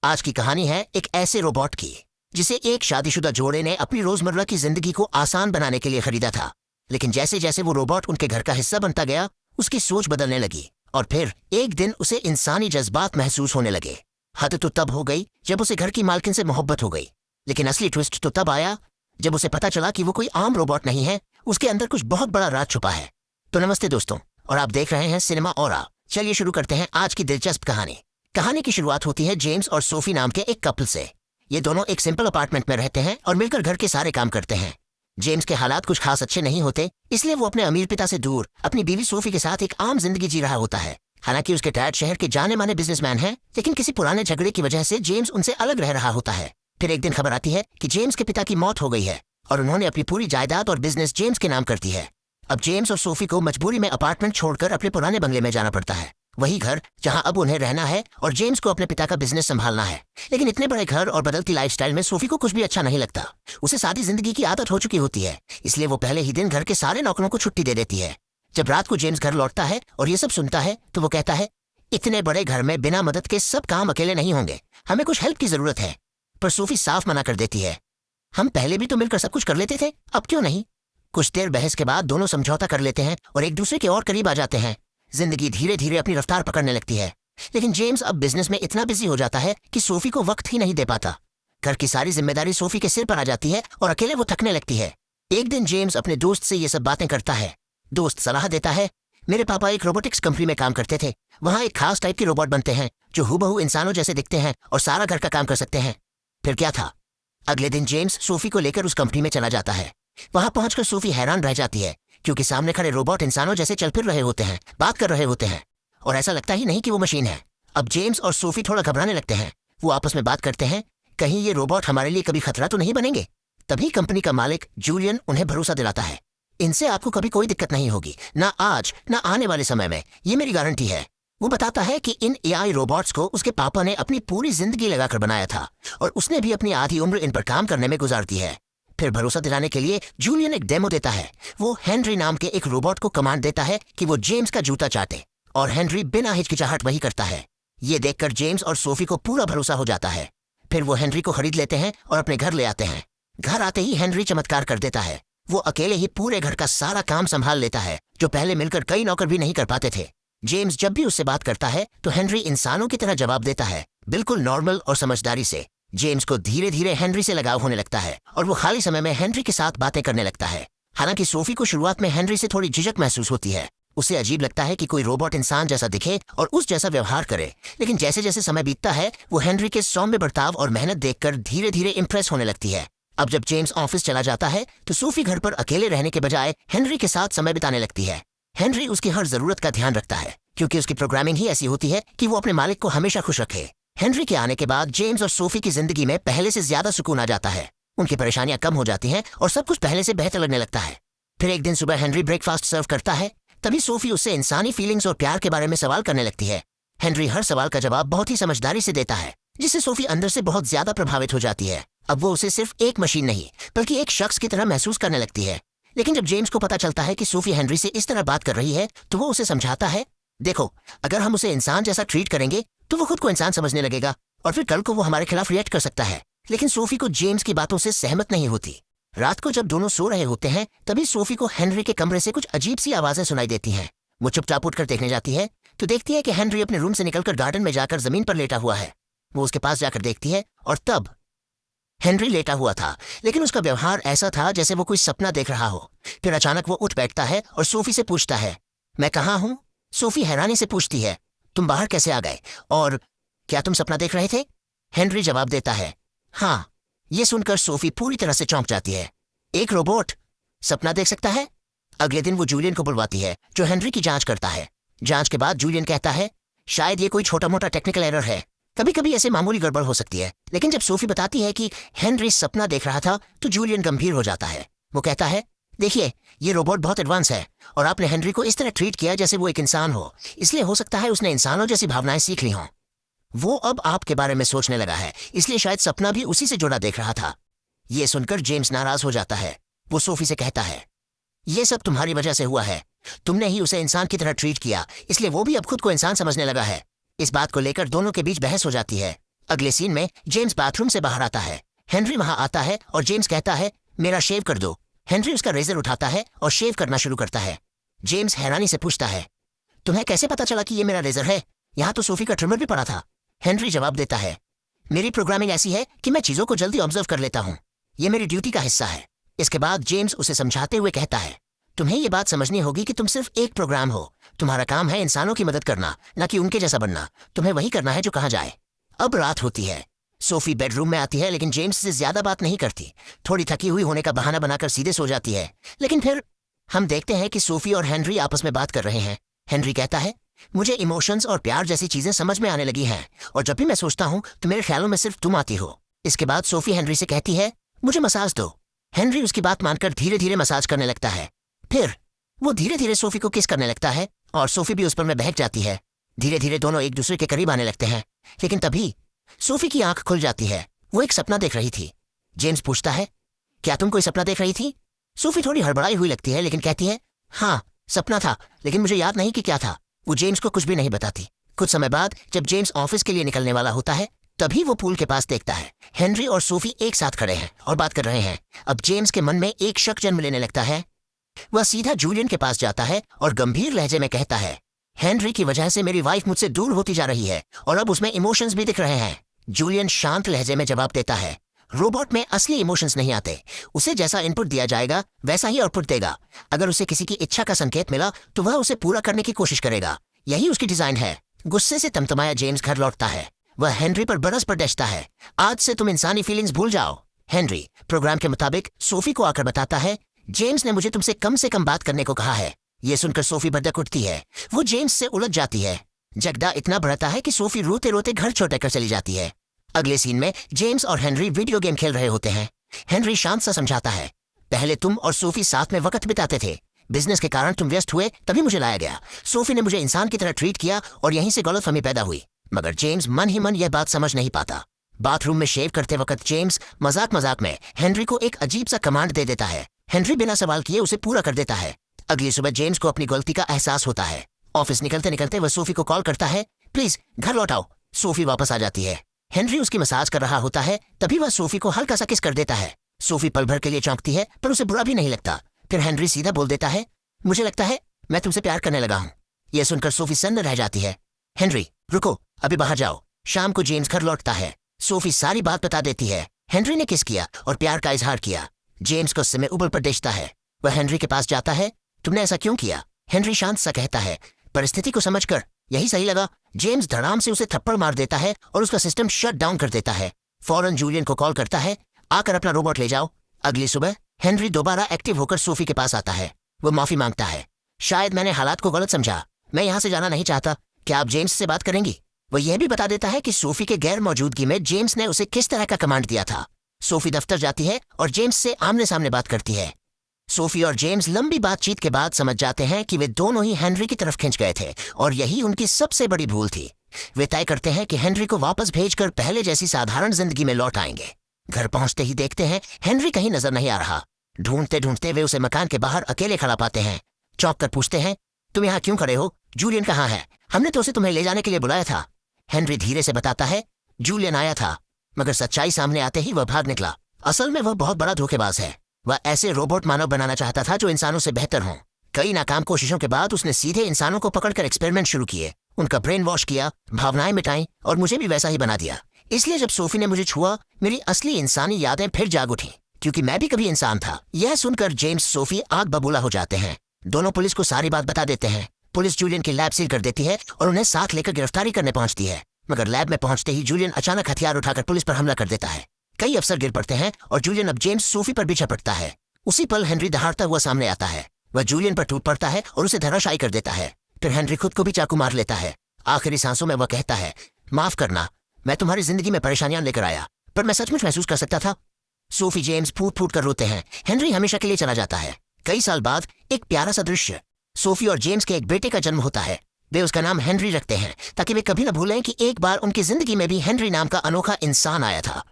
आज की कहानी है एक ऐसे रोबोट की जिसे एक शादीशुदा जोड़े ने अपनी रोजमर्रा की जिंदगी को आसान बनाने के लिए खरीदा था। लेकिन जैसे जैसे वो रोबोट उनके घर का हिस्सा बनता गया, उसकी सोच बदलने लगी और फिर एक दिन उसे इंसानी जज्बात महसूस होने लगे। हद तो तब हो गई जब उसे घर की मालकिन से मोहब्बत हो गई, लेकिन असली ट्विस्ट तो तब आया जब उसे पता चला कि वो कोई आम रोबोट नहीं है, उसके अंदर कुछ बहुत बड़ा राज छुपा है। तो नमस्ते दोस्तों, और आप देख रहे हैं सिनेमा ऑरा। चलिए शुरू करते हैं आज की दिलचस्प कहानी। कहानी की शुरुआत होती है जेम्स और सोफी नाम के एक कपल से। ये दोनों एक सिंपल अपार्टमेंट में रहते हैं और मिलकर घर के सारे काम करते हैं। जेम्स के हालात कुछ खास अच्छे नहीं होते, इसलिए वो अपने अमीर पिता से दूर अपनी बीवी सोफी के साथ एक आम जिंदगी जी रहा होता है। हालांकि उसके डैड शहर के जाने माने बिजनेसमैन हैं, लेकिन किसी पुराने झगड़े की वजह से जेम्स उनसे अलग रह रहा होता है। फिर एक दिन खबर आती है कि जेम्स के पिता की मौत हो गई है और उन्होंने अपनी पूरी जायदाद और बिजनेस जेम्स के नाम कर दी है। अब जेम्स और सोफी को मजबूरी में अपार्टमेंट छोड़कर अपने पुराने बंगले में जाना पड़ता है, वही घर जहां अब उन्हें रहना है, और जेम्स को अपने पिता का बिजनेस संभालना है। लेकिन इतने बड़े घर और बदलती लाइफस्टाइल में सोफी को कुछ भी अच्छा नहीं लगता। उसे सादी जिंदगी की आदत हो चुकी होती है, इसलिए वो पहले ही दिन घर के सारे नौकरों को छुट्टी दे देती है। जब रात को जेम्स घर लौटता है और ये सब सुनता है तो वो कहता है, इतने बड़े घर में बिना मदद के सब काम अकेले नहीं होंगे, हमें कुछ हेल्प की जरूरत है। पर सोफी साफ मना कर देती है, हम पहले भी तो मिलकर सब कुछ कर लेते थे, अब क्यों नहीं। कुछ देर बहस के बाद दोनों समझौता कर लेते हैं और एक दूसरे के और करीब आ जाते हैं। जिंदगी धीरे धीरे अपनी रफ्तार पकड़ने लगती है, लेकिन जेम्स अब बिजनेस में इतना बिजी हो जाता है कि सोफी को वक्त ही नहीं दे पाता। घर की सारी जिम्मेदारी सोफी के सिर पर आ जाती है और अकेले वो थकने लगती है। एक दिन जेम्स अपने दोस्त से ये सब बातें करता है। दोस्त सलाह देता है, मेरे पापा एक रोबोटिक्स कंपनी में काम करते थे, वहाँ एक खास टाइप के रोबोट बनते हैं जो हूबहू इंसानों जैसे दिखते हैं और सारा घर का काम कर सकते हैं। फिर क्या था, अगले दिन जेम्स सोफी को लेकर उस कंपनी में चला जाता है। वहां पहुंचकर सोफी हैरान रह जाती है, क्योंकि सामने खड़े रोबोट इंसानों जैसे चल फिर रहे होते हैं, बात कर रहे होते हैं, और ऐसा लगता ही नहीं कि वो मशीन है। अब जेम्स और सोफी थोड़ा घबराने लगते हैं। वो आपस में बात करते हैं, कहीं ये रोबोट हमारे लिए कभी खतरा तो नहीं बनेंगे। तभी कंपनी का मालिक जूलियन उन्हें भरोसा दिलाता है, इनसे आपको कभी कोई दिक्कत नहीं होगी, ना आज ना आने वाले समय में, ये मेरी गारंटी है। वो बताता है कि इन एआई रोबोट्स को उसके पापा ने अपनी पूरी जिंदगी लगाकर बनाया था और उसने भी अपनी आधी उम्र इन पर काम करने में गुजार दी है। फिर भरोसा दिलाने के लिए जूलियन एक डेमो देता है। वो हेनरी नाम के एक रोबोट को कमांड देता है कि वो जेम्स का जूता चाटे, और हेनरी बिना हिचकिचाहट वही करता है। ये देखकर जेम्स और सोफी को पूरा भरोसा हो जाता है। फिर वो हेनरी को खरीद लेते हैं और अपने घर ले आते हैं। घर आते ही हेनरी चमत्कार कर देता है। वो अकेले ही पूरे घर का सारा काम संभाल लेता है, जो पहले मिलकर कई नौकर भी नहीं कर पाते थे। जेम्स जब भी उससे बात करता है तो हेनरी इंसानों की तरह जवाब देता है, बिल्कुल नॉर्मल और समझदारी से। जेम्स को धीरे धीरे हेनरी से लगाव होने लगता है और वो खाली समय में हेनरी के साथ बातें करने लगता है। हालांकि सोफी को शुरुआत में हेनरी से थोड़ी झिझक महसूस होती है। उसे अजीब लगता है कि कोई रोबोट इंसान जैसा दिखे और उस जैसा व्यवहार करे, लेकिन जैसे जैसे समय बीतता है वो हेनरी के सौम्य बर्ताव और मेहनत देखकर धीरे धीरे इम्प्रेस होने लगती है। अब जब जेम्स ऑफिस चला जाता है तो सोफी घर पर अकेले रहने के बजाय हेनरी के साथ समय बिताने लगती है। हेनरी उसकी हर जरूरत का ध्यान रखता है, क्योंकि उसकी प्रोग्रामिंग ही ऐसी होती है कि वो अपने मालिक को हमेशा खुश रखे। हेनरी के आने के बाद जेम्स और सोफी की जिंदगी में पहले से ज्यादा सुकून आ जाता है। उनकी परेशानियां कम हो जाती हैं और सब कुछ पहले से बेहतर लगने लगता है। फिर एक दिन सुबह हेनरी ब्रेकफास्ट सर्व करता है, तभी सोफी उससे इंसानी फीलिंग्स और प्यार के बारे में सवाल करने लगती है। हेनरी हर सवाल का जवाब बहुत ही समझदारी से देता है, जिससे सोफी अंदर से बहुत ज्यादा प्रभावित हो जाती है। अब वो उसे सिर्फ एक मशीन नहीं बल्कि एक शख्स की तरह महसूस करने लगती है। लेकिन जब जेम्स को पता चलता है कि सोफी हेनरी से इस तरह बात कर रही है तो वो उसे समझाता है, देखो, अगर हम उसे इंसान जैसा ट्रीट करेंगे तो वो खुद को इंसान समझने लगेगा और फिर कल को वो हमारे खिलाफ रिएक्ट कर सकता है। लेकिन सोफी को जेम्स की बातों से सहमत नहीं होती। रात को जब दोनों सो रहे होते हैं तभी सोफी को हेनरी के कमरे से कुछ अजीब सी आवाजें सुनाई देती हैं। वो चुपचाप उठकर देखने जाती है तो देखती है कि हेनरी अपने रूम से निकलकर गार्डन में जाकर जमीन पर लेटा हुआ है। वो उसके पास जाकर देखती है और तब हेनरी लेटा हुआ था, लेकिन उसका व्यवहार ऐसा था जैसे वो कोई सपना देख रहा हो। फिर अचानक वो उठ बैठता है और सोफी से पूछता है, मैं कहाँ हूँ? सोफी हैरानी से पूछती है, तुम बाहर कैसे आ गए, और क्या तुम सपना देख रहे थे? हेनरी जवाब देता है, हाँ। ये सुनकर सोफी पूरी तरह से चौंक जाती है। एक रोबोट सपना देख सकता है? अगले दिन वो जूलियन को बुलवाती है, जो हेनरी की जांच करता है। जांच के बाद जूलियन कहता है, शायद ये कोई छोटा मोटा टेक्निकल एरर है, कभी कभी ऐसे मामूली गड़बड़ हो सकती है। लेकिन जब सोफी बताती है कि हेनरी सपना देख रहा था तो जूलियन गंभीर हो जाता है। वो कहता है, देखिए, ये रोबोट बहुत एडवांस है और आपने हेनरी को इस तरह ट्रीट किया जैसे वो एक इंसान हो, इसलिए हो सकता है उसने इंसानों जैसी भावनाएं सीख ली हों। वो अब आपके बारे में सोचने लगा है, इसलिए शायद सपना भी उसी से जुड़ा देख रहा था। ये सुनकर जेम्स नाराज हो जाता है। वो सोफी से कहता है, ये सब तुम्हारी वजह से हुआ है, तुमने ही उसे इंसान की तरह ट्रीट किया, इसलिए वो भी अब खुद को इंसान समझने लगा है। इस बात को लेकर दोनों के बीच बहस हो जाती है। अगले सीन में जेम्स बाथरूम से बाहर आता है। हेनरी वहां आता है और जेम्स कहता है मेरा शेव कर दो। हेनरी उसका रेजर उठाता है और शेव करना शुरू करता है। जेम्स हैरानी से पूछता है तुम्हें कैसे पता चला कि ये मेरा रेजर है? यहाँ तो सोफी का ट्रिमर भी पड़ा था। हेनरी जवाब देता है मेरी प्रोग्रामिंग ऐसी है कि मैं चीजों को जल्दी ऑब्जर्व कर लेता हूँ। ये मेरी ड्यूटी का हिस्सा है। इसके बाद जेम्स उसे समझाते हुए कहता है तुम्हें ये बात समझनी होगी कि तुम सिर्फ एक प्रोग्राम हो। तुम्हारा काम है इंसानों की मदद करना, न कि उनके जैसा बनना। तुम्हें वही करना है जो कहा जाए। अब रात होती है। सोफी बेडरूम में आती है लेकिन जेम्स से ज्यादा बात नहीं करती। थोड़ी थकी हुई होने का बहाना बनाकर सीधे सो जाती है। लेकिन फिर हम देखते हैं कि सोफी और हेनरी आपस में बात कर रहे हैं। हेनरी कहता है मुझे इमोशंस और प्यार जैसी चीजें समझ में आने लगी हैं और जब भी मैं सोचता हूँ तो मेरे ख्यालों में सिर्फ तुम आती हो। इसके बाद सोफी हेनरी से कहती है मुझे मसाज दो। हेनरी उसकी बात मानकर धीरे धीरे मसाज करने लगता है। फिर वो धीरे धीरे सोफी को किस करने लगता है और सोफी भी उस पर में बहक जाती है। धीरे धीरे दोनों एक दूसरे के करीब आने लगते हैं। लेकिन तभी सोफी की आंख खुल जाती है। वो एक सपना देख रही थी। जेम्स पूछता है क्या तुम कोई सपना देख रही थी? सोफी थोड़ी हड़बड़ाई हुई लगती है लेकिन कहती है हाँ सपना था, लेकिन मुझे याद नहीं कि क्या था। वो जेम्स को कुछ भी नहीं बताती। कुछ समय बाद जब जेम्स ऑफिस के लिए निकलने वाला होता है तभी वो पूल के पास देखता है हेनरी और सोफी एक साथ खड़े हैं और बात कर रहे हैं। अब जेम्स के मन में एक शक जन्म लेने लगता है। वह सीधा जूलियन के पास जाता है और गंभीर लहजे में कहता है हेनरी की वजह से मेरी वाइफ मुझसे दूर होती जा रही है और अब उसमें इमोशंस भी दिख रहे हैं। जूलियन शांत लहजे में जवाब देता है रोबोट में असली इमोशंस नहीं आते। उसे जैसा इनपुट दिया जाएगा वैसा ही आउटपुट देगा। अगर उसे किसी की इच्छा का संकेत मिला तो वह उसे पूरा करने की कोशिश करेगा। यही उसकी डिजाइन है। गुस्से से तमतमाया जेम्स घर लौटता है। वह हेनरी पर बरस पर डसता है आज से तुम इंसानी फीलिंग्स भूल जाओ। हेनरी प्रोग्राम के मुताबिक सोफी को आकर बताता है जेम्स ने मुझे तुमसे कम बात करने को कहा है। ये सुनकर सोफी भड़क उठती है। वो जेम्स से उलझ जाती है। झगड़ा इतना बढ़ता है कि सोफी रोते रोते घर छोड़कर चली जाती है। अगले सीन में जेम्स और हेनरी वीडियो गेम खेल रहे होते हैं। हेनरी शांत सा समझाता है पहले तुम और सोफी साथ में वक्त बिताते थे। बिजनेस के कारण तुम व्यस्त हुए तभी मुझे लाया गया। सोफी ने मुझे इंसान की तरह ट्रीट किया और यहीं से गलतफहमी पैदा हुई। मगर जेम्स मन ही मन यह बात समझ नहीं पाता। बाथरूम में शेव करते वक्त जेम्स मजाक में हेनरी को एक अजीब सा कमांड दे देता है। हेनरी बिना सवाल किए उसे पूरा कर देता है। अगली सुबह जेम्स को अपनी गलती का एहसास होता है। ऑफिस निकलते निकलते वह सोफी को कॉल करता है प्लीज घर लौट आओ। सोफी वापस आ जाती है। हेनरी उसकी मसाज कर रहा होता है तभी वह सोफी को हल्का सा किस कर देता है। सोफी पल भर के लिए चौंकती है पर उसे बुरा भी नहीं लगता। फिर हेनरी सीधा बोल देता है मुझे लगता है मैं तुमसे प्यार करने लगा हूँ। यह सुनकर सोफी सन्न रह जाती है। हेनरी रुको, अभी बाहर जाओ। शाम को जेम्स घर लौटता है। सोफी सारी बात बता देती है। हेनरी ने किस किया और प्यार का इजहार किया। जेम्स को समय ऊपर पर देखता है। वह हेनरी के पास जाता है तुमने ऐसा क्यों किया? हेनरी शांत सा कहता है परिस्थिति को समझकर, यही सही लगा। जेम्स धड़ाम से उसे थप्पड़ मार देता है और उसका सिस्टम शट डाउन कर देता है। फौरन जूलियन को कॉल करता है आकर अपना रोबोट ले जाओ। अगली सुबह हेनरी दोबारा एक्टिव होकर सोफी के पास आता है। वो माफी मांगता है शायद मैंने हालात को गलत समझा। मैं यहाँ से जाना नहीं चाहता। क्या आप जेम्स से बात करेंगी? वो यह भी बता देता है कि सोफी के गैर मौजूदगी में जेम्स ने उसे किस तरह का कमांड दिया था। सोफी दफ्तर जाती है और जेम्स से आमने सामने बात करती है। सोफी और जेम्स लंबी बातचीत के बाद समझ जाते हैं कि वे दोनों ही हेनरी की तरफ खिंच गए थे और यही उनकी सबसे बड़ी भूल थी। वे तय करते हैं कि हेनरी को वापस भेजकर पहले जैसी साधारण जिंदगी में लौट आएंगे। घर पहुंचते ही देखते हैं हेनरी कहीं नजर नहीं आ रहा। ढूंढते ढूंढते वे उसे मकान के बाहर अकेले खड़ा पाते हैं। चौंक कर पूछते हैं तुम यहाँ क्यों खड़े हो? जूलियन कहाँ है? हमने तो उसे तुम्हें ले जाने के लिए बुलाया था। हेनरी धीरे से बताता है जूलियन आया था मगर सच्चाई सामने आते ही वह भाग निकला। असल में वह बहुत बड़ा धोखेबाज है। वह ऐसे रोबोट मानव बनाना चाहता था जो इंसानों से बेहतर हों। कई नाकाम कोशिशों के बाद उसने सीधे इंसानों को पकड़कर एक्सपेरिमेंट शुरू किए, उनका ब्रेन वॉश किया, भावनाएं मिटाई और मुझे भी वैसा ही बना दिया। इसलिए जब सोफी ने मुझे छुआ मेरी असली इंसानी यादें फिर जाग उठी क्योंकि मैं भी कभी इंसान था। यह सुनकर जेम्स सोफी आग बबूला हो जाते हैं। दोनों पुलिस को सारी बात बता देते हैं। पुलिस जूलियन की लैब सील कर देती है और उन्हें साथ लेकर गिरफ्तारी करने पहुंचती है। मगर लैब में पहुंचते ही जूलियन अचानक हथियार उठाकर पुलिस पर हमला कर देता है। कई अफसर गिर पड़ते हैं और जूलियन अब जेम्स सोफी पर भी झपटता है। उसी पल हेनरी दहाड़ता हुआ सामने आता है। वह जूलियन पर टूट पड़ता है और उसे धराशायी कर देता है। फिर हेनरी खुद को भी चाकू मार लेता है। आखिरी सांसों में वह कहता है माफ करना, मैं तुम्हारी जिंदगी में परेशानियां लेकर आया पर मैं सचमुच महसूस कर सकता था। सोफी जेम्स फूट फूट कर रोते हैं। हेनरी हमेशा के लिए चला जाता है। कई साल बाद एक प्यारा सा दृश्य, सोफी और जेम्स के एक बेटे का जन्म होता है। वे उसका नाम हेनरी रखते हैं ताकि वे कभी न भूलें कि एक बार उनकी जिंदगी में भी हेनरी नाम का अनोखा इंसान आया था।